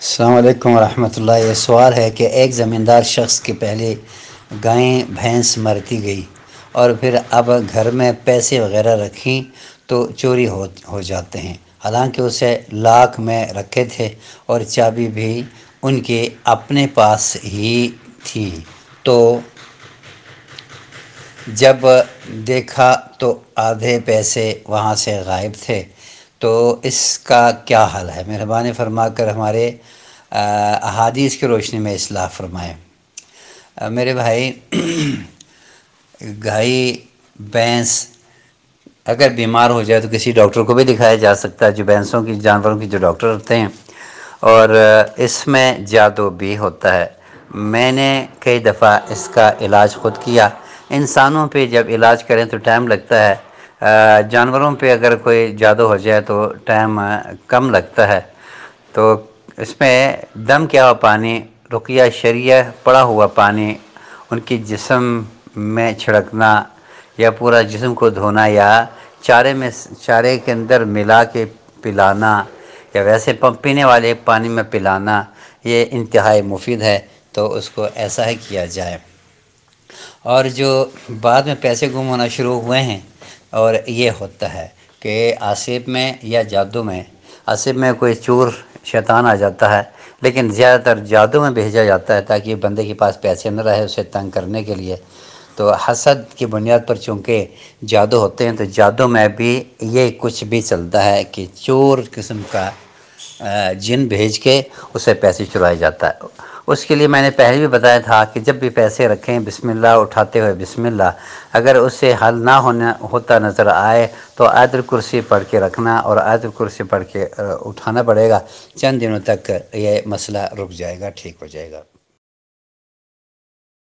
السلام علیکم ورحمۃ اللہ۔ یہ سوال ہے کہ ایک زمیندار شخص کی پہلے گائیں بھینس مرتی گئی اور پھر اب گھر میں پیسے وغیرہ رکھیں تو چوری ہو جاتے ہیں، حالانکہ اسے لاکھ میں رکھے تھے اور چابی بھی ان کے اپنے پاس ہی تھی۔ تو جب دیکھا تو آدھے پیسے وہاں سے غائب تھے، تو اس کا کیا حل ہے؟ مہربانی فرما کر ہمارے احادیث کی روشنی میں اصلاح فرمائیں۔ میرے بھائی، گائے بھینس اگر بیمار ہو جائے تو کسی ڈاکٹر کو بھی دکھایا جا سکتا ہے، جو بھینسوں کی جانوروں کی جو ڈاکٹر ہوتے ہیں، اور اس میں جادو بھی ہوتا ہے۔ میں نے کئی دفعہ اس کا علاج خود کیا۔ انسانوں پہ جب علاج کریں تو ٹائم لگتا ہے، جانوروں پہ اگر کوئی جادو ہو جائے تو ٹائم کم لگتا ہے۔ تو اس میں دم کیا ہوا پانی، رقیہ شریعہ پڑا ہوا پانی ان کی جسم میں چھڑکنا یا پورا جسم کو دھونا یا چارے کے اندر ملا کے پلانا یا ویسے پینے والے پانی میں پلانا، یہ انتہائی مفید ہے۔ تو اس کو ایسا ہی کیا جائے۔ اور جو بعد میں پیسے گم ہونا شروع ہوئے ہیں، اور یہ ہوتا ہے کہ آصف میں یا جادو میں، آصف میں کوئی چور شیطان آ جاتا ہے، لیکن زیادہ تر جادو میں بھیجا جاتا ہے تاکہ بندے کے پاس پیسے نہ رہے، اسے تنگ کرنے کے لیے۔ تو حسد کی بنیاد پر چونکہ جادو ہوتے ہیں، تو جادو میں بھی یہ کچھ بھی چلتا ہے کہ چور قسم کا جن بھیج کے اسے پیسے چرائے جاتا ہے۔ اس کے لیے میں نے پہلے بھی بتایا تھا کہ جب بھی پیسے رکھیں بسم اللہ اٹھاتے ہوئے بسم اللہ، اگر اس سے حل نہ ہوتا نظر آئے تو آیت الکرسی پڑھ کے رکھنا، اور آیت الکرسی پڑھ کے اٹھانا پڑے گا۔ چند دنوں تک یہ مسئلہ رک جائے گا، ٹھیک ہو جائے گا۔